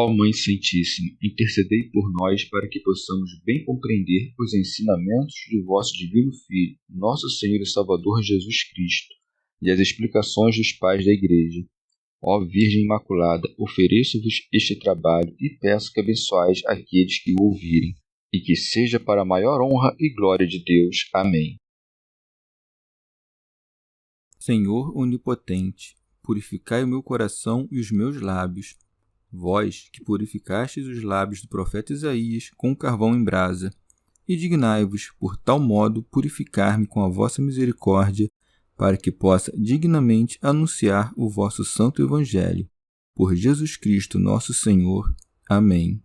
Ó Mãe Santíssima, intercedei por nós para que possamos bem compreender os ensinamentos de vosso Divino Filho, nosso Senhor e Salvador Jesus Cristo, e as explicações dos pais da Igreja. Ó Virgem Imaculada, ofereço-vos este trabalho e peço que abençoeis aqueles que o ouvirem, e que seja para a maior honra e glória de Deus. Amém. Senhor onipotente, purificai o meu coração e os meus lábios. Vós, que purificastes os lábios do profeta Isaías com carvão em brasa, e dignai-vos, por tal modo, purificar-me com a vossa misericórdia, para que possa dignamente anunciar o vosso santo Evangelho. Por Jesus Cristo nosso Senhor. Amém.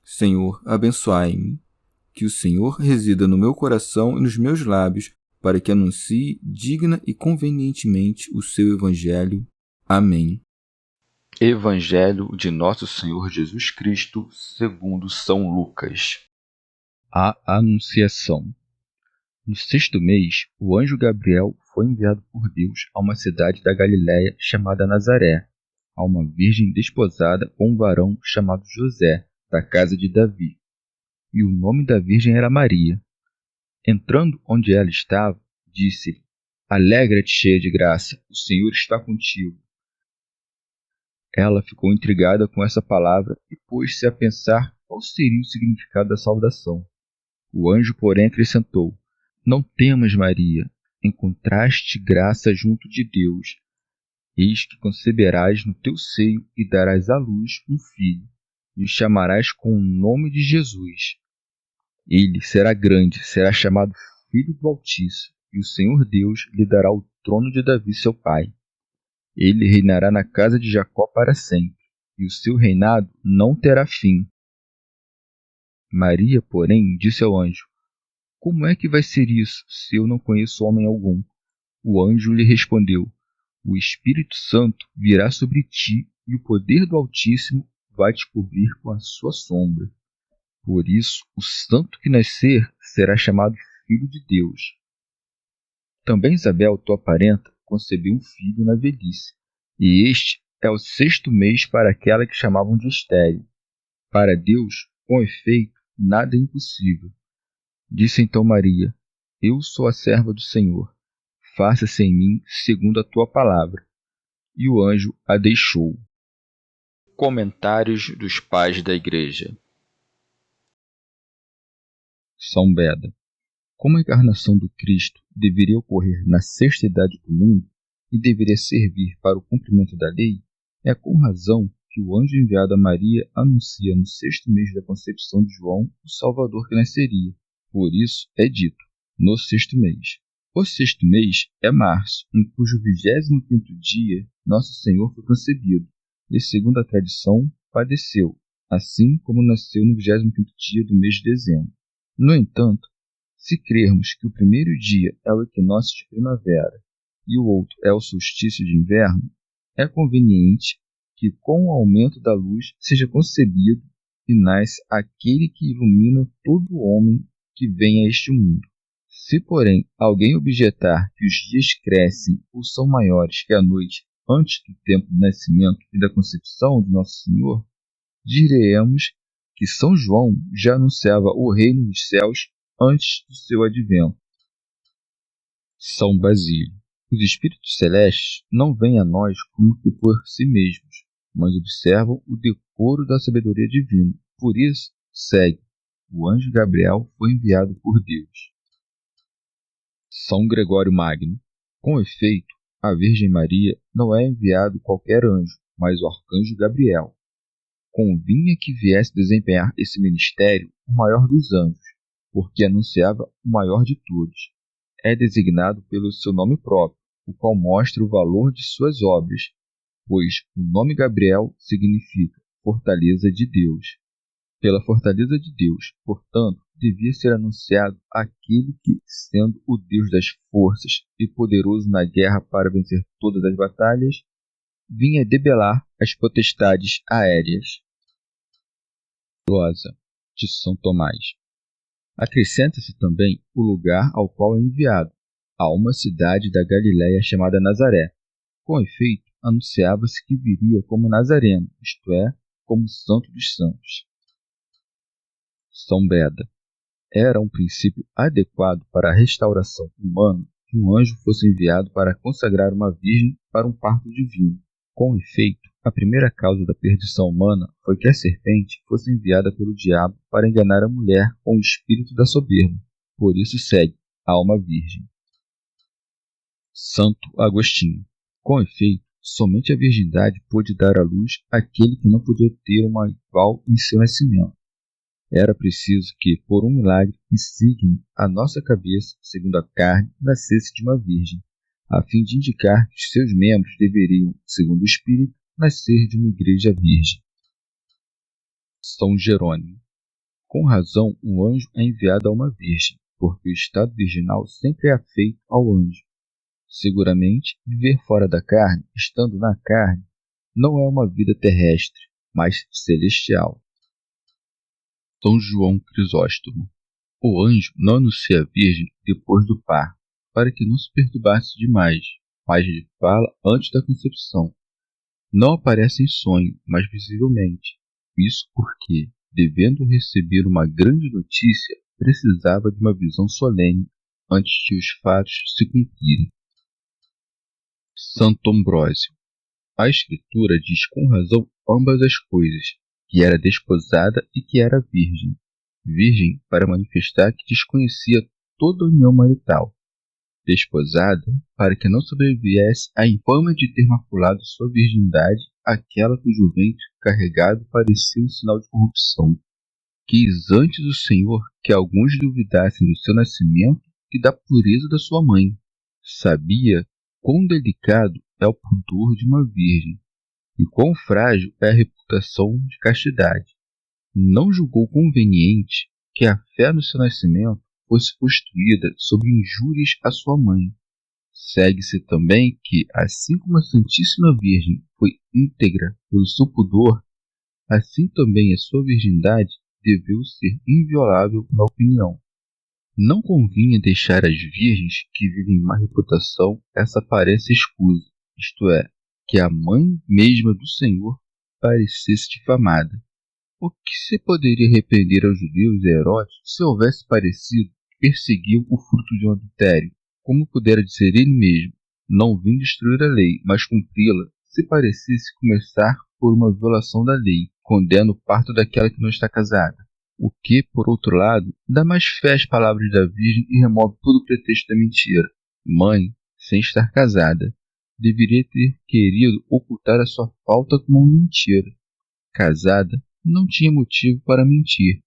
Senhor, abençoai-me. Que o Senhor resida no meu coração e nos meus lábios, para que anuncie digna e convenientemente o seu Evangelho. Amém. Evangelho de Nosso Senhor Jesus Cristo, segundo São Lucas. A Anunciação. No 6º mês, o anjo Gabriel foi enviado por Deus a uma cidade da Galiléia chamada Nazaré, a uma virgem desposada com um varão chamado José, da casa de Davi. E o nome da virgem era Maria. Entrando onde ela estava, disse-lhe: Alegra-te, cheia de graça, o Senhor está contigo. Ela ficou intrigada com essa palavra e pôs-se a pensar qual seria o significado da saudação. O anjo, porém, acrescentou: Não temas, Maria, encontraste graça junto de Deus. Eis que conceberás no teu seio e darás à luz um filho, e o chamarás com o nome de Jesus. Ele será grande, será chamado Filho do Altíssimo, e o Senhor Deus lhe dará o trono de Davi, seu pai. Ele reinará na casa de Jacó para sempre, e o seu reinado não terá fim. Maria, porém, disse ao anjo: Como é que vai ser isso, se eu não conheço homem algum? O anjo lhe respondeu: O Espírito Santo virá sobre ti, e o poder do Altíssimo vai te cobrir com a sua sombra. Por isso, o santo que nascer será chamado Filho de Deus. Também Isabel, tua parenta, concebeu um filho na velhice, e este é o 6º mês para aquela que chamavam de estéril. Para Deus, com efeito, nada é impossível. Disse então Maria: Eu sou a serva do Senhor. Faça-se em mim segundo a tua palavra. E o anjo a deixou. Comentários dos Pais da Igreja. São Beda. Como a encarnação do Cristo deveria ocorrer na 6ª idade do mundo e deveria servir para o cumprimento da lei, é com razão que o anjo enviado a Maria anuncia no 6º mês da concepção de João o Salvador que nasceria. Por isso é dito, no 6º mês. O 6º mês é março, em cujo 25º dia Nosso Senhor foi concebido, e segundo a tradição, padeceu, assim como nasceu no 25º dia do mês de dezembro. No entanto, se crermos que o primeiro dia é o equinócio de primavera e o outro é o solstício de inverno, é conveniente que com o aumento da luz seja concebido e nasce aquele que ilumina todo homem que vem a este mundo. Se, porém, alguém objetar que os dias crescem ou são maiores que a noite antes do tempo do nascimento e da concepção de Nosso Senhor, diremos que São João já anunciava o reino dos céus antes do seu advento. São Basílio. Os espíritos celestes não vêm a nós como que por si mesmos, mas observam o decoro da sabedoria divina. Por isso, segue: o anjo Gabriel foi enviado por Deus. São Gregório Magno. Com efeito, a Virgem Maria não é enviado qualquer anjo, mas o arcanjo Gabriel. Convinha que viesse desempenhar esse ministério o maior dos anjos, porque anunciava o maior de todos. É designado pelo seu nome próprio, o qual mostra o valor de suas obras, pois o nome Gabriel significa fortaleza de Deus. Pela fortaleza de Deus, portanto, devia ser anunciado aquele que, sendo o Deus das forças e poderoso na guerra para vencer todas as batalhas, vinha debelar as potestades aéreas. Glosa de São Tomás. Acrescenta-se também o lugar ao qual é enviado, a uma cidade da Galiléia chamada Nazaré. Com efeito, anunciava-se que viria como Nazareno, isto é, como Santo dos Santos. São Beda. Era um princípio adequado para a restauração humana que um anjo fosse enviado para consagrar uma virgem para um parto divino. Com efeito, a primeira causa da perdição humana foi que a serpente fosse enviada pelo diabo para enganar a mulher com o espírito da soberba. Por isso segue, alma virgem. Santo Agostinho. Com efeito, somente a virgindade pôde dar à luz aquele que não podia ter uma igual em seu nascimento. Era preciso que, por um milagre insigne, a nossa cabeça, segundo a carne, nascesse de uma virgem, a fim de indicar que os seus membros deveriam, segundo o Espírito, nascer de uma igreja virgem. São Jerônimo. Com razão, um anjo é enviado a uma virgem, porque o estado virginal sempre é afeito ao anjo. Seguramente, viver fora da carne, estando na carne, não é uma vida terrestre, mas celestial. São João Crisóstomo. O anjo não anuncia a virgem depois do parto, para que não se perturbasse demais, mas lhe fala antes da concepção. Não aparece em sonho, mas visivelmente. Isso porque, devendo receber uma grande notícia, precisava de uma visão solene antes de os fatos se cumprirem. Santo Ambrósio. A Escritura diz com razão ambas as coisas, que era desposada e que era virgem. Virgem para manifestar que desconhecia toda a união marital. Desposada para que não sobreviesse a infâmia de ter maculado sua virgindade aquela cujo ventre carregado parecia um sinal de corrupção. Quis antes o Senhor que alguns duvidassem do seu nascimento e da pureza da sua mãe. Sabia quão delicado é o pudor de uma virgem e quão frágil é a reputação de castidade. Não julgou conveniente que a fé no seu nascimento fosse construída sobre injúrias à sua mãe. Segue-se também que, assim como a Santíssima Virgem foi íntegra pelo seu pudor, assim também a sua virgindade deveu ser inviolável na opinião. Não convinha deixar às virgens que vivem má reputação essa aparência escusa, isto é, que a mãe mesma do Senhor parecesse difamada. O que se poderia arrepender aos judeus e a Herodes se houvesse parecido que perseguiam o fruto de um adultério? Como pudera dizer ele mesmo, não vim destruir a lei, mas cumpri-la, se parecesse começar por uma violação da lei, condena o parto daquela que não está casada? O que, por outro lado, dá mais fé às palavras da Virgem e remove todo o pretexto da mentira. Mãe, sem estar casada, deveria ter querido ocultar a sua falta com uma mentira. Casada, não tinha motivo para mentir,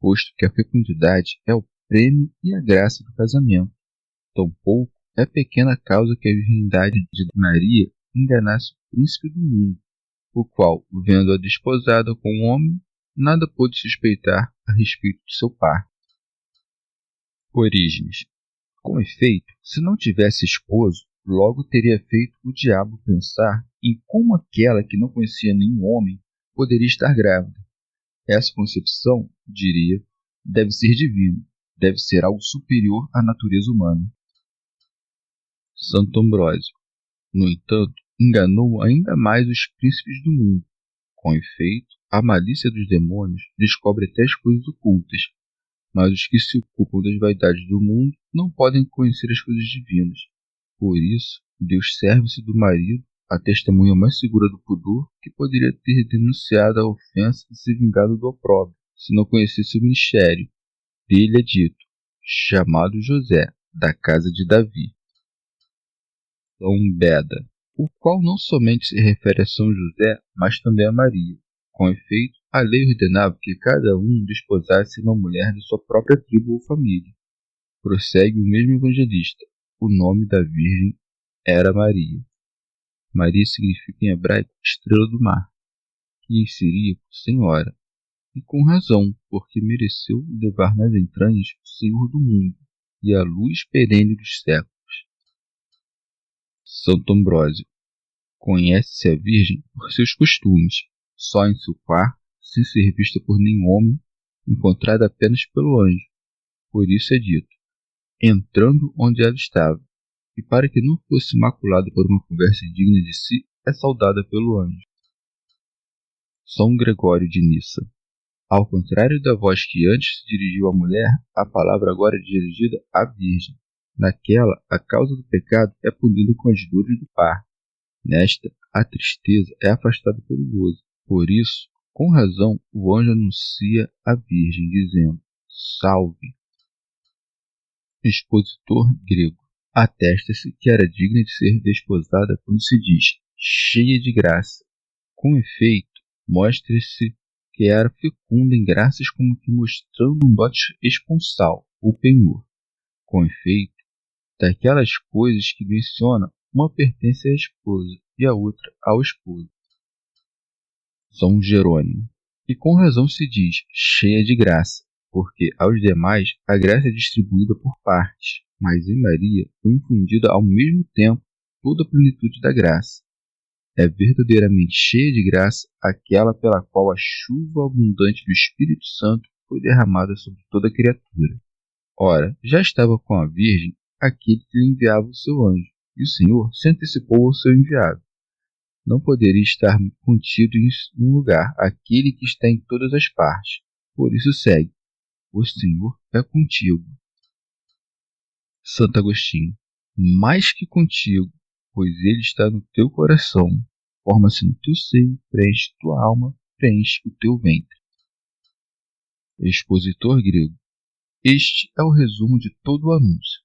posto que a fecundidade é o prêmio e a graça do casamento. Tampouco é pequena causa que a virgindade de Maria enganasse o príncipe do mundo, o qual, vendo-a desposada com um homem, nada pôde suspeitar a respeito de seu par. Orígenes. Com efeito, se não tivesse esposo, logo teria feito o diabo pensar em como aquela que não conhecia nenhum homem poderia estar grávida. Essa concepção, diria, deve ser divina, deve ser algo superior à natureza humana. Santo Ambrósio. No entanto, enganou ainda mais os príncipes do mundo. Com efeito, a malícia dos demônios descobre até as coisas ocultas, mas os que se ocupam das vaidades do mundo não podem conhecer as coisas divinas. Por isso, Deus serve-se do marido, a testemunha mais segura do pudor, que poderia ter denunciado a ofensa e se vingado do opróbrio, se não conhecesse o mistério. Dele é dito, chamado José, da casa de Davi. São Beda, o qual não somente se refere a São José, mas também a Maria. Com efeito, a lei ordenava que cada um desposasse uma mulher de sua própria tribo ou família. Prossegue o mesmo evangelista. O nome da Virgem era Maria. Maria significa em hebraico estrela do mar, que seria senhora, e com razão, porque mereceu levar nas entranhas o Senhor do mundo e a luz perene dos séculos. Santo Ambrósio. Conhece-se a Virgem por seus costumes, só em seu quarto, sem ser vista por nenhum homem, encontrada apenas pelo anjo. Por isso é dito, entrando onde ela estava, e para que não fosse maculada por uma conversa digna de si, é saudada pelo anjo. São Gregório de Nissa. Ao contrário da voz que antes se dirigiu à mulher, a palavra agora é dirigida à Virgem. Naquela, a causa do pecado é punida com as dores do parto. Nesta, a tristeza é afastada pelo gozo. Por isso, com razão, o anjo anuncia à Virgem, dizendo: Salve! Expositor grego. Atesta-se que era digna de ser desposada quando se diz cheia de graça. Com efeito, mostra-se que era fecunda em graças, como que mostrando um dote esponsal, ou penhor. Com efeito, daquelas coisas que menciona, uma pertence à esposa e a outra ao esposo. São Jerônimo. E com razão se diz cheia de graça, porque aos demais a graça é distribuída por partes, mas em Maria foi infundida ao mesmo tempo toda a plenitude da graça. É verdadeiramente cheia de graça aquela pela qual a chuva abundante do Espírito Santo foi derramada sobre toda a criatura. Ora, já estava com a Virgem aquele que lhe enviava o seu anjo, e o Senhor se antecipou ao seu enviado. Não poderia estar contido em um lugar aquele que está em todas as partes. Por isso segue: o Senhor é contigo. Santo Agostinho. Mais que contigo, pois ele está no teu coração. Forma-se no teu seio, preenche tua alma, preenche o teu ventre. Expositor grego. Este é o resumo de todo o anúncio.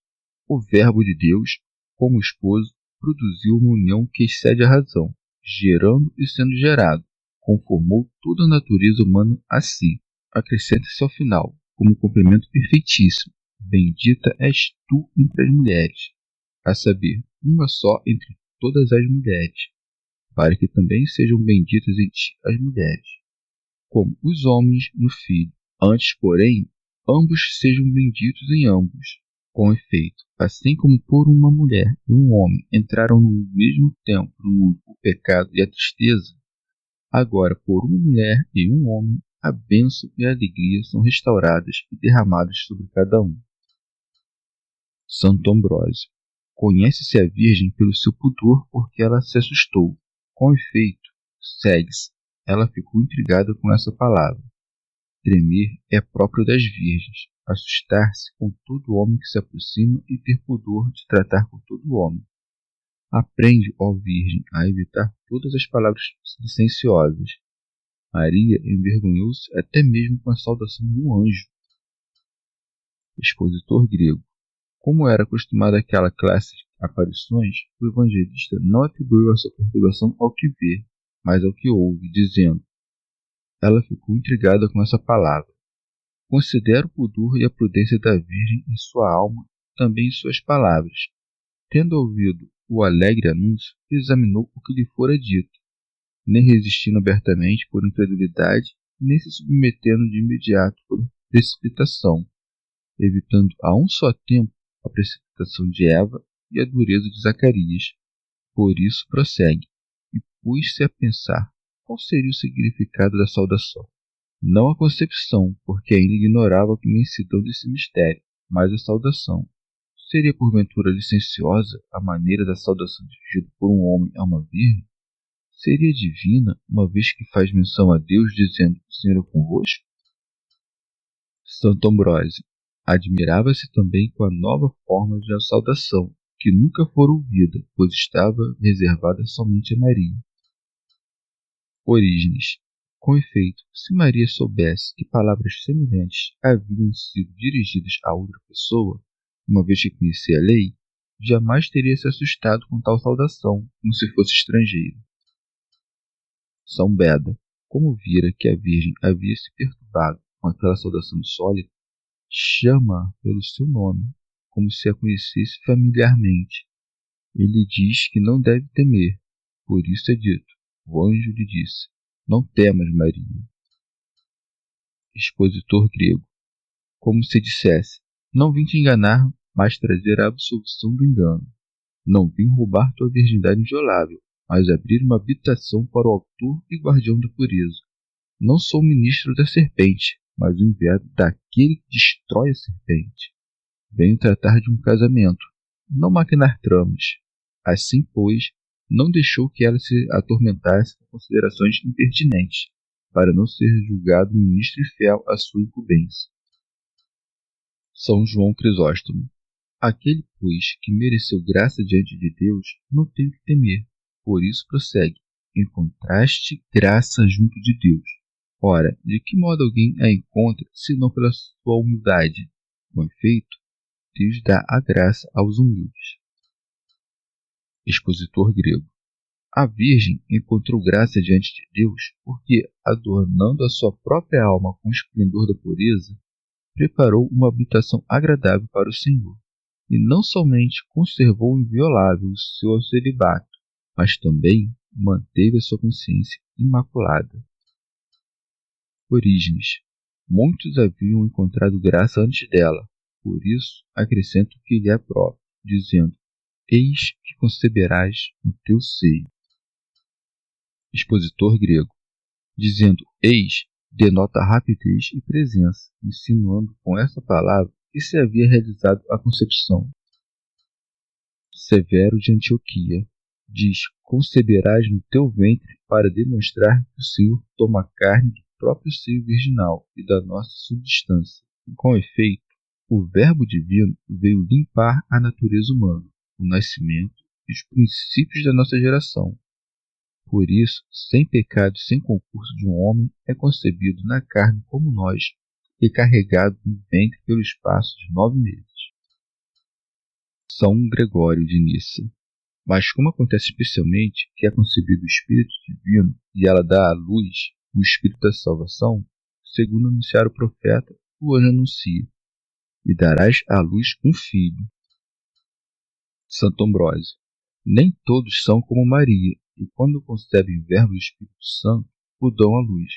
O Verbo de Deus, como esposo, produziu uma união que excede a razão, gerando e sendo gerado, conformou toda a natureza humana a si. Acrescenta-se ao final, como complemento perfeitíssimo: bendita és tu entre as mulheres, a saber, uma só entre todas as mulheres, para que também sejam benditas em ti as mulheres, como os homens no Filho. Antes, porém, ambos sejam benditos em ambos. Com efeito, assim como por uma mulher e um homem entraram no mesmo tempo no mundo o pecado e a tristeza, agora por uma mulher e um homem a bênção e a alegria são restauradas e derramadas sobre cada um. Santo Ambrósio. Conhece-se a Virgem pelo seu pudor, porque ela se assustou. Com efeito, segue-se. Ela ficou intrigada com essa palavra. Tremer é próprio das virgens, assustar-se com todo homem que se aproxima e ter pudor de tratar com todo homem. Aprende, ó Virgem, a evitar todas as palavras licenciosas. Maria envergonhou-se até mesmo com a saudação de um anjo. Expositor grego. Como era acostumado àquela classe de aparições, o evangelista não atribuiu a sua perturbação ao que vê, mas ao que ouve, dizendo: ela ficou intrigada com essa palavra. Considera o pudor e a prudência da Virgem em sua alma, também em suas palavras. Tendo ouvido o alegre anúncio, examinou o que lhe fora dito, nem resistindo abertamente por incredulidade, nem se submetendo de imediato por precipitação, evitando a um só tempo a precipitação de Eva e a dureza de Zacarias. Por isso prossegue, e pôs-se a pensar qual seria o significado da saudação. Não a concepção, porque ainda ignorava a imensidão desse mistério, mas a saudação. Seria porventura licenciosa a maneira da saudação dirigida por um homem a uma virgem? Seria divina, uma vez que faz menção a Deus, dizendo: o Senhor é convosco? Santo Ambrósio. Admirava-se também com a nova forma de saudação, que nunca fora ouvida, pois estava reservada somente a Maria. Orígenes. Com efeito, se Maria soubesse que palavras semelhantes haviam sido dirigidas a outra pessoa, uma vez que conhecia a lei, jamais teria se assustado com tal saudação, como se fosse estrangeiro. São Beda. Como vira que a Virgem havia se perturbado com aquela saudação insólita, chama-a pelo seu nome, como se a conhecesse familiarmente. Ele diz que não deve temer, por isso é dito: o anjo lhe disse: não temas, Maria. Expositor grego. Como se dissesse: não vim te enganar, mas trazer a absolução do engano. Não vim roubar tua virgindade inviolável, mas abrir uma habitação para o autor e guardião da pureza. Não sou ministro da serpente, mas o enviado daquele que destrói a serpente. Venho tratar de um casamento, não maquinar tramas. Assim, pois, não deixou que ela se atormentasse com considerações impertinentes, para não ser julgado ministro e fiel à sua incumbência. São João Crisóstomo. Aquele, pois, que mereceu graça diante de Deus, não tem o que temer. Por isso prossegue: encontraste graça junto de Deus. Ora, de que modo alguém a encontra, senão pela sua humildade? Com efeito, Deus dá a graça aos humildes. Expositor grego. A Virgem encontrou graça diante de Deus porque, adornando a sua própria alma com o esplendor da pureza, preparou uma habitação agradável para o Senhor, e não somente conservou inviolável o seu celibato, mas também manteve a sua consciência imaculada. Orígenes. Muitos haviam encontrado graça antes dela, por isso acrescento que lhe é próprio, dizendo: eis que conceberás no teu seio. Expositor grego. Dizendo eis, denota rapidez e presença, insinuando com essa palavra que se havia realizado a concepção. Severo de Antioquia. Diz: conceberás no teu ventre, para demonstrar que o Senhor toma carne do próprio seio virginal e da nossa substância. Com efeito, o Verbo divino veio limpar a natureza humana, o nascimento e os princípios da nossa geração. Por isso, sem pecado e sem concurso de um homem, é concebido na carne como nós e carregado no ventre pelo espaço de 9 meses. São Gregório de Nissa. Mas como acontece especialmente que é concebido o Espírito Divino e ela dá à luz o Espírito da salvação, segundo anunciar o profeta, o anjo anuncia: e darás à luz um filho. Santo Ambrósio. Nem todos são como Maria, e quando concebem o Verbo do Espírito Santo, o dão à luz.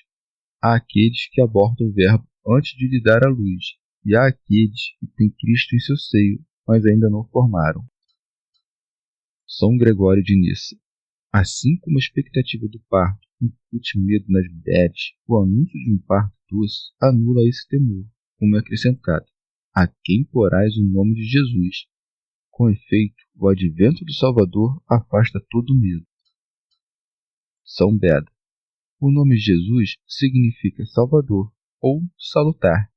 Há aqueles que abortam o Verbo antes de lhe dar à luz, e há aqueles que têm Cristo em seu seio, mas ainda não o formaram. São Gregório de Nissa. Assim como a expectativa do parto incute medo nas mulheres, o anúncio de um parto doce anula esse temor, como é acrescentado: a quem porás o nome de Jesus. Com efeito, o advento do Salvador afasta todo medo. São Beda. O nome de Jesus significa Salvador ou salutar.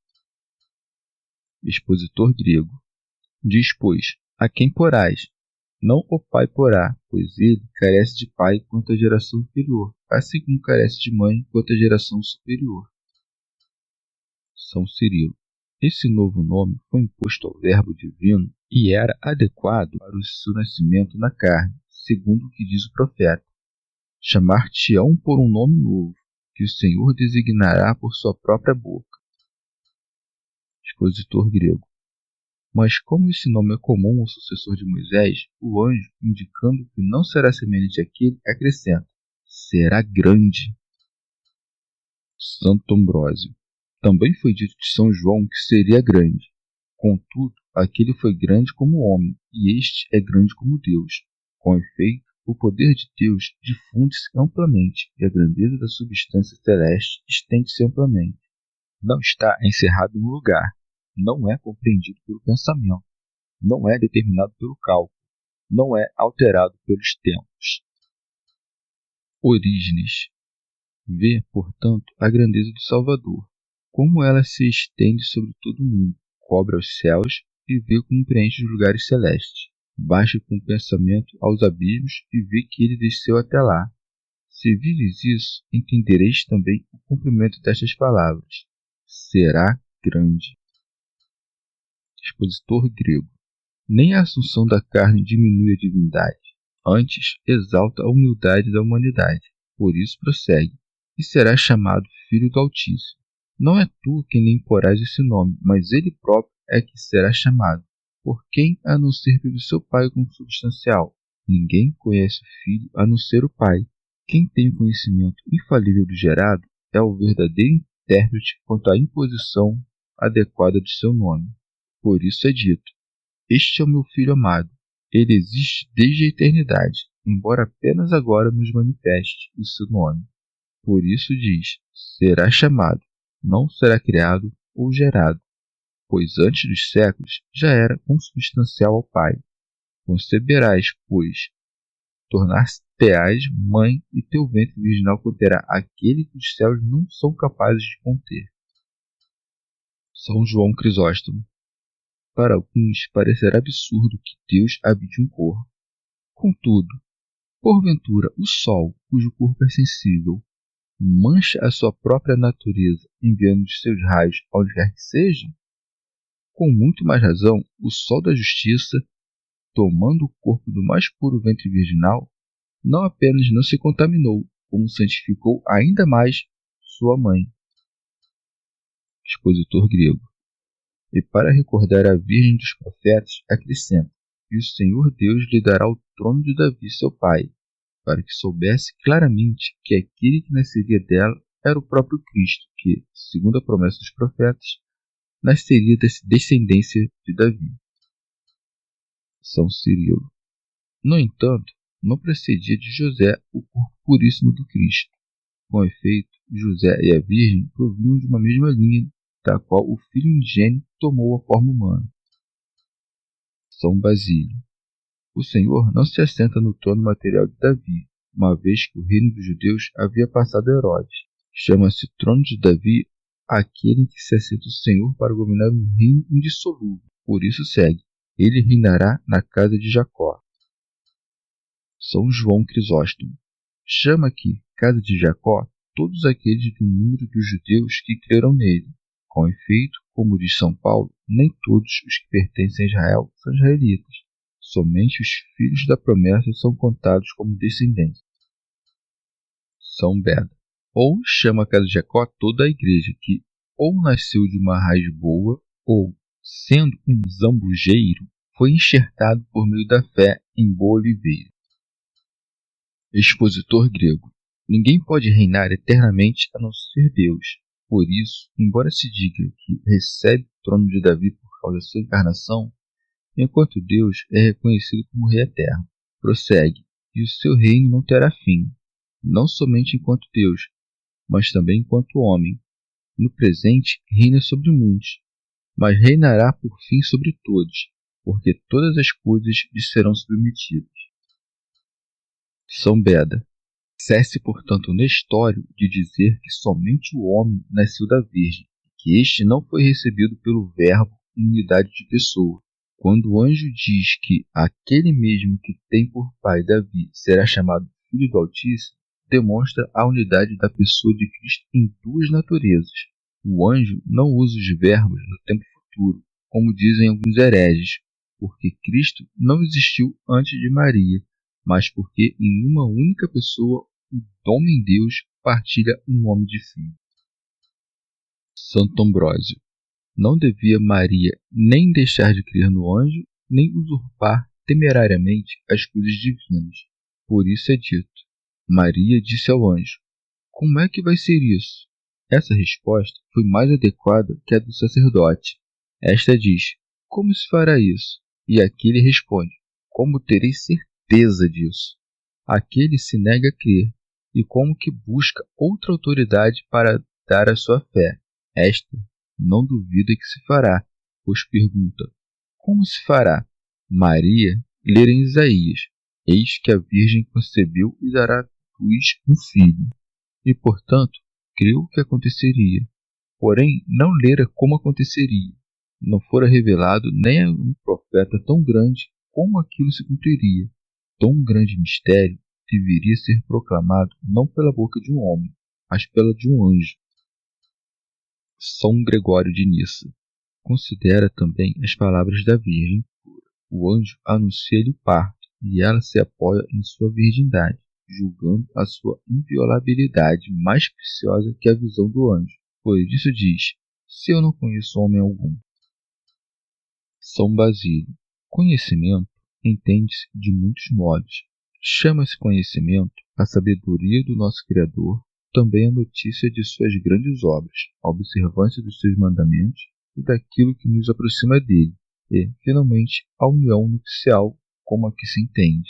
Expositor grego. Diz, pois, a quem porás, não o pai porá, pois ele carece de pai quanto à geração inferior, assim como carece de mãe quanto à geração superior. São Cirilo. Esse novo nome foi imposto ao Verbo divino e era adequado para o seu nascimento na carne, segundo o que diz o profeta: chamar-te-ão por um nome novo, que o Senhor designará por sua própria boca. Expositor grego. Mas como esse nome é comum ao sucessor de Moisés, o anjo, indicando que não será semelhante àquele, acrescenta: será grande. Santo Ambrósio. Também foi dito de São João que seria grande. Contudo, aquele foi grande como homem, e este é grande como Deus. Com efeito, o poder de Deus difunde-se amplamente, e a grandeza da substância celeste estende-se amplamente. Não está encerrado em um lugar, não é compreendido pelo pensamento, não é determinado pelo cálculo, não é alterado pelos tempos. Orígenes. Vê, portanto, a grandeza do Salvador, como ela se estende sobre todo o mundo, cobre os céus e vê como preenche os lugares celestes. Baixa com o pensamento aos abismos e vê que ele desceu até lá. Se vives isso, entendereis também o cumprimento destas palavras: será grande. Expositor grego. Nem a assunção da carne diminui a divindade, antes exalta a humildade da humanidade. Por isso prossegue: e será chamado Filho do Altíssimo. Não é tu quem lhe imporás esse nome, mas ele próprio é que será chamado. Por quem, a não ser pelo seu Pai consubstancial? Ninguém conhece o Filho a não ser o Pai. Quem tem o conhecimento infalível do gerado é o verdadeiro intérprete quanto à imposição adequada de seu nome. Por isso é dito: este é o meu Filho amado. Ele existe desde a eternidade, embora apenas agora nos manifeste o seu nome. Por isso diz: será chamado, não será criado ou gerado, pois antes dos séculos já era consubstancial ao Pai. Conceberás, pois, tornar-se teás mãe, e teu ventre virginal conterá aquele que os céus não são capazes de conter. São João Crisóstomo. Para alguns parecerá absurdo que Deus habite um corpo. Contudo, porventura o Sol, cujo corpo é sensível, mancha a sua própria natureza, enviando os seus raios onde quer que seja? Com muito mais razão, o Sol da Justiça, tomando o corpo do mais puro ventre virginal, não apenas não se contaminou, como santificou ainda mais sua mãe. Expositor grego. E para recordar a Virgem dos Profetas, acrescenta: e o Senhor Deus lhe dará o trono de Davi, seu pai, para que soubesse claramente que aquele que nasceria dela era o próprio Cristo, que, segundo a promessa dos profetas, nasceria da descendência de Davi. São Cirilo. No entanto, não procedia de José o corpo puríssimo do Cristo. Com efeito, José e a Virgem provinham de uma mesma linha, da qual o Filho unigênito tomou a forma humana. São Basílio. O Senhor não se assenta no trono material de Davi, uma vez que o reino dos judeus havia passado a Herodes. Chama-se trono de Davi aquele em que se assenta o Senhor para governar um reino indissolúvel. Por isso segue: ele reinará na casa de Jacó. São João Crisóstomo. Chama aqui casa de Jacó todos aqueles do número dos judeus que creram nele. Com efeito, como diz São Paulo, nem todos os que pertencem a Israel são israelitas. Somente os filhos da promessa são contados como descendentes. São Beda. Ou chama a casa de Jacó toda a igreja que ou nasceu de uma raiz boa, ou, sendo um zambujeiro, foi enxertado por meio da fé em boa oliveira. Expositor grego. Ninguém pode reinar eternamente a não ser Deus. Por isso, embora se diga que recebe o trono de Davi por causa da sua encarnação, enquanto Deus é reconhecido como Rei eterno, prossegue, e o seu reino não terá fim, não somente enquanto Deus, mas também enquanto homem. No presente, reina sobre muitos, mas reinará por fim sobre todos, porque todas as coisas lhe serão submetidas. São Beda. Cesse, portanto, o Nestório de dizer que somente o homem nasceu da Virgem, que este não foi recebido pelo Verbo em unidade de pessoa. Quando o anjo diz que aquele mesmo que tem por pai Davi será chamado Filho do Altíssimo, demonstra a unidade da pessoa de Cristo em duas naturezas. O anjo não usa os verbos no tempo futuro, como dizem alguns hereges, porque Cristo não existiu antes de Maria, mas porque em uma única pessoa o homem Deus partilha um nome de filho. Santo Ambrósio. Não devia Maria nem deixar de crer no anjo, nem usurpar temerariamente as coisas divinas. Por isso é dito: Maria disse ao anjo: como é que vai ser isso? Essa resposta foi mais adequada que a do sacerdote. Esta diz: como se fará isso? E aquele responde: como terei certeza disso? Aquele se nega a crer, e como que busca outra autoridade para dar a sua fé. Esta não duvida que se fará, pois pergunta: como se fará? Maria lê em Isaías: eis que a Virgem concebeu e dará à luz um filho. E, portanto, creu que aconteceria. Porém, não lera como aconteceria. Não fora revelado nem a um profeta tão grande como aquilo se cumpriria. Tão grande mistério deveria ser proclamado não pela boca de um homem, mas pela de um anjo. São Gregório de Nissa. Considera também as palavras da Virgem pura. O anjo anuncia-lhe o parto, e ela se apoia em sua virgindade, julgando a sua inviolabilidade mais preciosa que a visão do anjo. Por isso diz: se eu não conheço homem algum. São Basílio. Conhecimento entende-se de muitos modos. Chama-se conhecimento a sabedoria do nosso Criador, também a notícia de suas grandes obras, a observância dos seus mandamentos e daquilo que nos aproxima dele, e, finalmente, a união nupcial, como aqui se entende.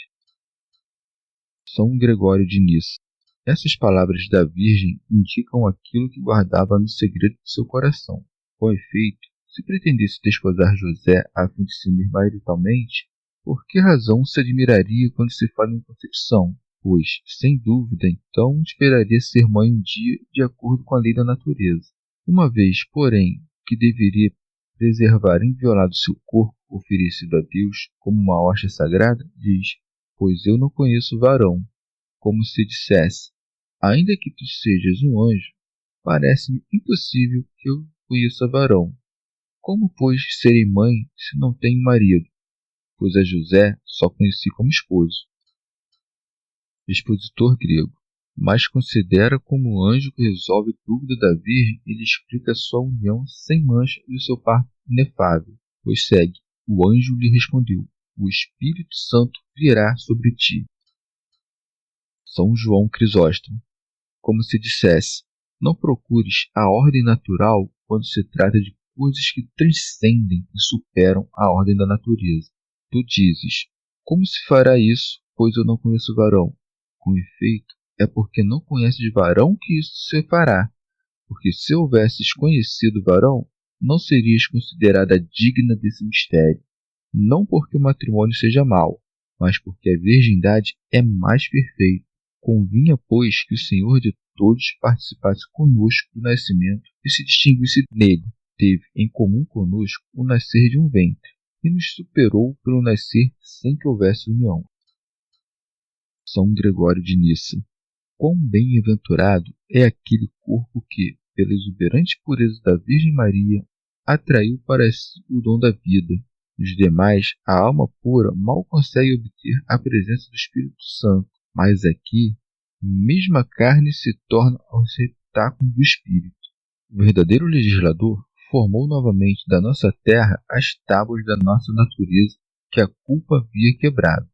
São Gregório de Nissa. Essas palavras da Virgem indicam aquilo que guardava no segredo de seu coração. Com efeito, se pretendesse desposar José a fim de se unir maritalmente, por que razão se admiraria quando se fala em concepção? pois, sem dúvida, então esperaria ser mãe um dia de acordo com a lei da natureza. Uma vez, porém, que deveria preservar inviolado seu corpo oferecido a Deus como uma hóstia sagrada, diz: pois eu não conheço varão, como se dissesse: ainda que tu sejas um anjo, parece-me impossível que eu conheça varão. Como, pois, serei mãe se não tenho marido? Pois a José só conheci como esposo. Expositor grego. Mas considera como o anjo que resolve dúvida da Virgem e lhe explica sua união sem mancha e o seu parto inefável. Pois segue: o anjo lhe respondeu: o Espírito Santo virá sobre ti. São João Crisóstomo. Como se dissesse: não procures a ordem natural quando se trata de coisas que transcendem e superam a ordem da natureza. Tu dizes: como se fará isso, pois eu não conheço varão? Com efeito, é porque não conheces varão que isso se fará. Porque se houvesses conhecido varão, não serias considerada digna desse mistério. Não porque o matrimônio seja mau, mas porque a virgindade é mais perfeita. Convinha, pois, que o Senhor de todos participasse conosco do nascimento e se distinguisse nele. Teve em comum conosco o nascer de um ventre, e nos superou pelo nascer sem que houvesse união. São Gregório de Nissa. Quão bem-aventurado é aquele corpo que, pela exuberante pureza da Virgem Maria, atraiu para si o dom da vida. Nos demais, a alma pura mal consegue obter a presença do Espírito Santo, mas aqui, mesmo a carne se torna ao receptáculo do Espírito. O verdadeiro legislador formou novamente da nossa terra as tábuas da nossa natureza que a culpa havia quebrado,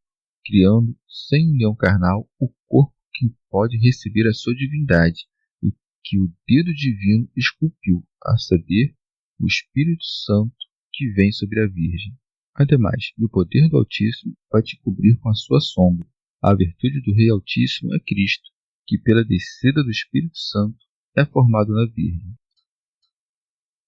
criando, sem união carnal, o corpo que pode receber a sua divindade e que o dedo divino esculpiu, a saber, o Espírito Santo que vem sobre a Virgem. Ademais, o poder do Altíssimo vai te cobrir com a sua sombra. A virtude do Rei Altíssimo é Cristo, que pela descida do Espírito Santo é formado na Virgem.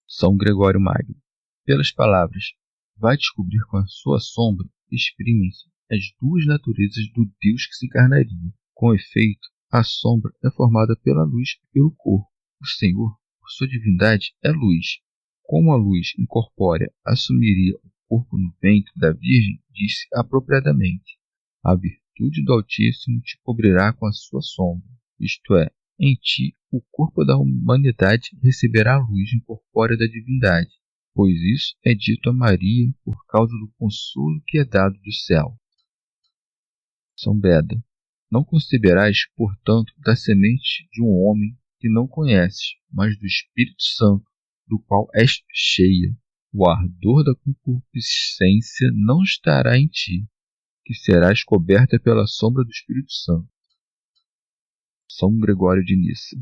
São Gregório Magno. Pelas palavras vai descobrir com a sua sombra, exprimem-se as duas naturezas do Deus que se encarnaria. Com efeito, a sombra é formada pela luz e pelo corpo. O Senhor, por sua divindade, é luz. Como a luz incorpórea assumiria o corpo no ventre da Virgem, disse apropriadamente: a virtude do Altíssimo te cobrirá com a sua sombra, isto é, em ti o corpo da humanidade receberá a luz incorpórea da divindade, pois isso é dito a Maria por causa do consolo que é dado do céu. São Beda. Não conceberás, portanto, da semente de um homem que não conheces, mas do Espírito Santo, do qual és cheia. O ardor da concupiscência não estará em ti, que serás coberta pela sombra do Espírito Santo. São Gregório de Nissa.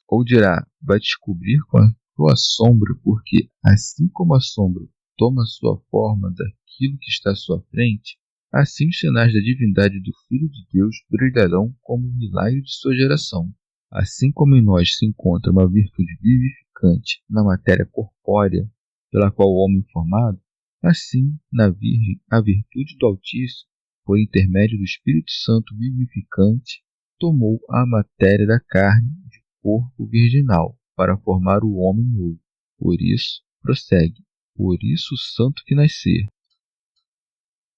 Ou dirá, vai descobrir com a tua sombra, porque, assim como a sombra toma a sua forma daquilo que está à sua frente, assim os sinais da divindade do Filho de Deus brilharão como um milagre de sua geração. Assim como em nós se encontra uma virtude vivificante na matéria corpórea pela qual o homem é formado, assim, na Virgem, a virtude do Altíssimo, por intermédio do Espírito Santo vivificante, tomou a matéria da carne de corpo virginal para formar o homem novo. Por isso, prossegue, por isso o santo que nascer.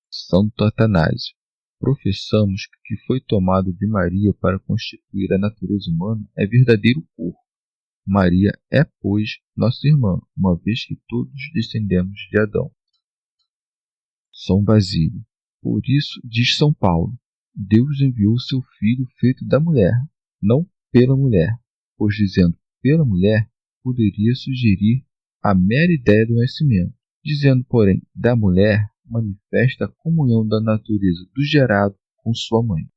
Santo Atanásio. Professamos que o que foi tomado de Maria para constituir a natureza humana é verdadeiro corpo. Maria é, pois, nossa irmã, uma vez que todos descendemos de Adão. São Basílio. Por isso, diz São Paulo, Deus enviou seu Filho feito da mulher, não pela mulher, pois dizendo pela mulher, poderia sugerir a mera ideia do nascimento. Dizendo, porém, da mulher, manifesta a comunhão da natureza do gerado com sua mãe.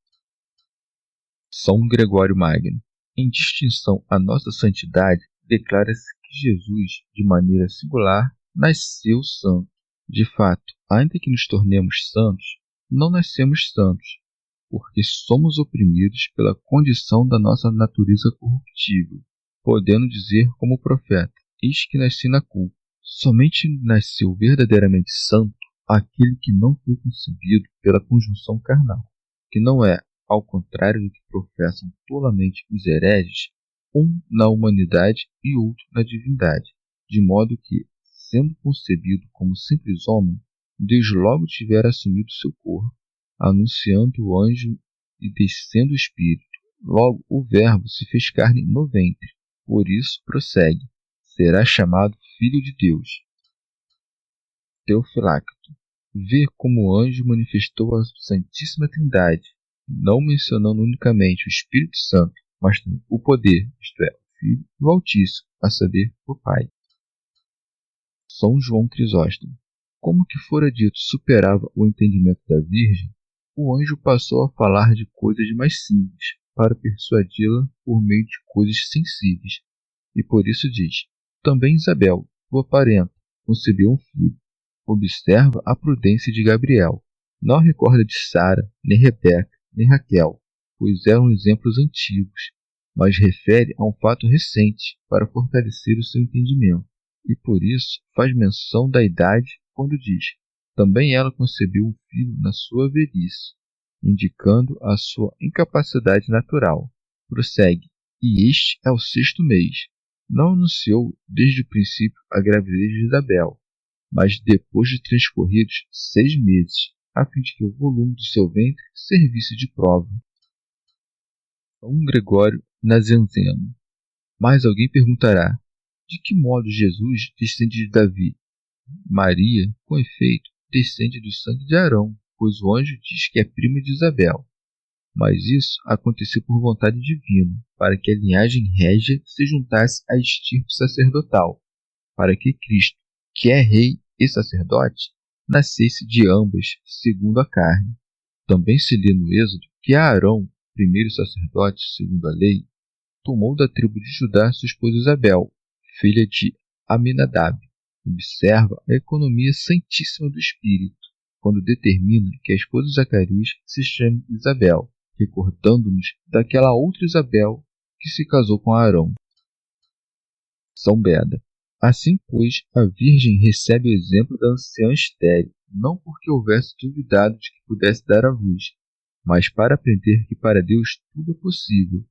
São Gregório Magno. Em distinção à nossa santidade, declara-se que Jesus, de maneira singular, nasceu santo. De fato, ainda que nos tornemos santos, não nascemos santos, porque somos oprimidos pela condição da nossa natureza corruptível, podendo dizer como o profeta, eis que nasci na culpa. Somente nasceu verdadeiramente santo aquele que não foi concebido pela conjunção carnal, que não é, ao contrário do que professam tolamente os hereges, um na humanidade e outro na divindade, de modo que, sendo concebido como simples homem, Deus logo tivera assumido seu corpo, anunciando o anjo e descendo o Espírito. Logo o Verbo se fez carne no ventre. Por isso, prossegue, será chamado Filho de Deus. Teofilacto. Vê como o anjo manifestou a Santíssima Trindade, não mencionando unicamente o Espírito Santo, mas também o poder, isto é, o Filho e o Altíssimo, a saber, o Pai. São João Crisóstomo. Como que fora dito superava o entendimento da Virgem, o anjo passou a falar de coisas mais simples, para persuadi-la por meio de coisas sensíveis. E por isso diz, também Isabel, tua parenta, concebeu um filho. Observa a prudência de Gabriel. Não recorda de Sara, nem Rebeca, nem Raquel, pois eram exemplos antigos, mas refere a um fato recente para fortalecer o seu entendimento. E por isso faz menção da idade quando diz, também ela concebeu um filho na sua velhice, indicando a sua incapacidade natural. Prossegue, e este é o 6º mês. Não anunciou desde o princípio a gravidez de Isabel, mas depois de transcorridos 6 meses, a fim de que o volume do seu ventre servisse de prova. São Gregório Nazianzeno. Mas alguém perguntará, de que modo Jesus descende de Davi? Maria, com efeito, descende do sangue de Arão, pois o anjo diz que é prima de Isabel. Mas isso aconteceu por vontade divina, para que a linhagem régia se juntasse à estirpe sacerdotal, para que Cristo, que é rei e sacerdote, nascesse de ambas, segundo a carne. Também se lê no Êxodo que Arão, primeiro sacerdote segundo a lei, tomou da tribo de Judá sua esposa Isabel, filha de Aminadab. Observa a economia santíssima do Espírito, quando determina que a esposa de Zacarias se chame Isabel, recordando-nos daquela outra Isabel que se casou com Arão. São Beda. Assim, pois, a Virgem recebe o exemplo da anciã estéril, não porque houvesse duvidado de que pudesse dar à luz, mas para aprender que para Deus tudo é possível,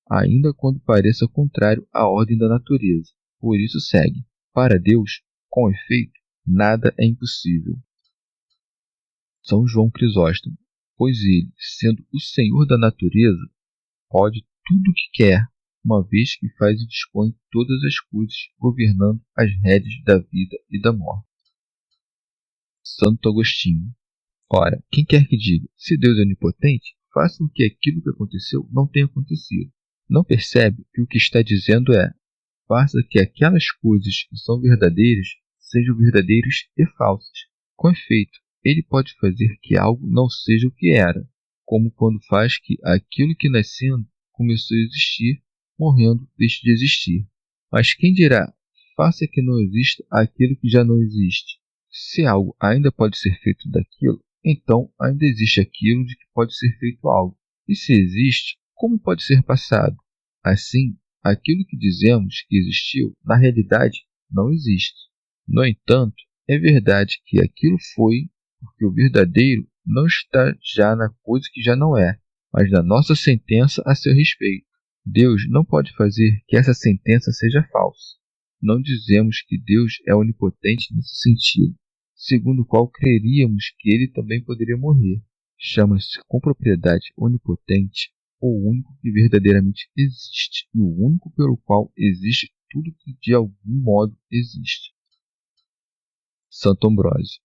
ainda quando pareça contrário à ordem da natureza. Por isso segue, para Deus, com efeito, nada é impossível. São João Crisóstomo. Pois ele, sendo o Senhor da natureza, pode tudo o que quer, uma vez que faz e dispõe todas as coisas, governando as rédeas da vida e da morte. Santo Agostinho. Ora, quem quer que diga, se Deus é onipotente, faça com que aquilo que aconteceu não tenha acontecido. Não percebe que o que está dizendo é, faça que aquelas coisas que são verdadeiras sejam verdadeiras e falsas. Com efeito, ele pode fazer que algo não seja o que era, como quando faz que aquilo que nascendo começou a existir, morrendo deixe de existir. Mas quem dirá, faça que não exista aquilo que já não existe? Se algo ainda pode ser feito daquilo, então ainda existe aquilo de que pode ser feito algo. E se existe, como pode ser passado? Assim, aquilo que dizemos que existiu, na realidade, não existe. No entanto, é verdade que aquilo foi, porque o verdadeiro não está já na coisa que já não é, mas na nossa sentença a seu respeito. Deus não pode fazer que essa sentença seja falsa. Não dizemos que Deus é onipotente nesse sentido, segundo o qual creríamos que ele também poderia morrer. Chama-se com propriedade onipotente o único que verdadeiramente existe e o único pelo qual existe tudo que de algum modo existe. Santo Ambrósio.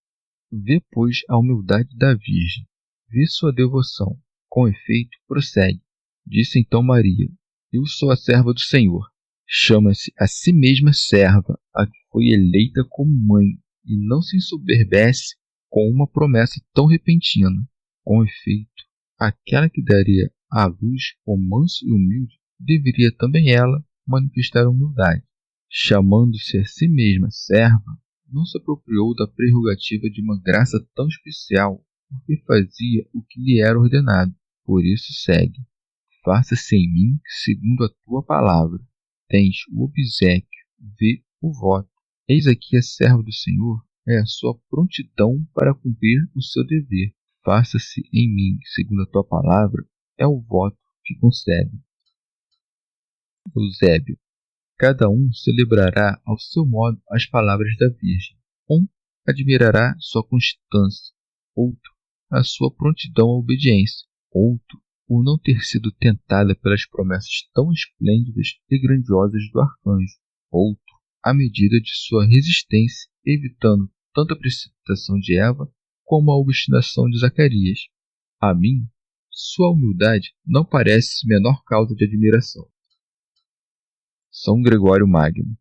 Vê, pois, a humildade da Virgem, vê sua devoção. Com efeito, prossegue. Disse então Maria, eu sou a serva do Senhor. Chama-se a si mesma serva, a que foi eleita como mãe, e não se ensoberbece com uma promessa tão repentina. Com efeito, aquela que daria à luz o manso e humilde, deveria também ela manifestar humildade. Chamando-se a si mesma serva, não se apropriou da prerrogativa de uma graça tão especial, porque fazia o que lhe era ordenado. Por isso segue. Faça-se em mim segundo a tua palavra. Tens o obséquio, vê o voto. Eis aqui a serva do Senhor, é a sua prontidão para cumprir o seu dever. Faça-se em mim segundo a tua palavra, é o voto que concebe. Eusébio. Cada um celebrará ao seu modo as palavras da Virgem. Um admirará sua constância, outro a sua prontidão à obediência, outro por não ter sido tentada pelas promessas tão esplêndidas e grandiosas do arcanjo, outro a medida de sua resistência, evitando tanto a precipitação de Eva como a obstinação de Zacarias. A mim, sua humildade não parece menor causa de admiração. São Gregório Magno.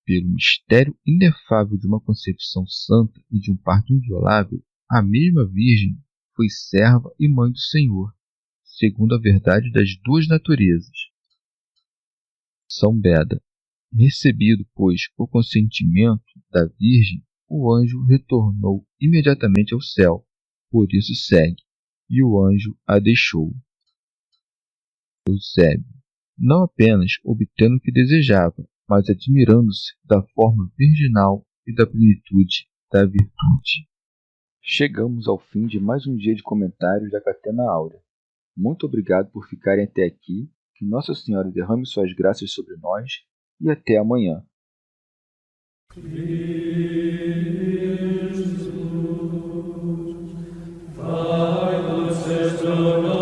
Pelo mistério inefável de uma concepção santa e de um parto inviolável, a mesma Virgem foi serva e mãe do Senhor, segundo a verdade das duas naturezas. São Beda. Recebido, pois, o consentimento da Virgem, o anjo retornou imediatamente ao céu, por isso segue, e o anjo a deixou. Eusébio. Não apenas obtendo o que desejava, mas admirando-se da forma virginal e da plenitude da virtude. Chegamos ao fim de mais um dia de comentários da Catena Áurea. Muito obrigado por ficarem até aqui, que Nossa Senhora derrame suas graças sobre nós e até amanhã. Jesus,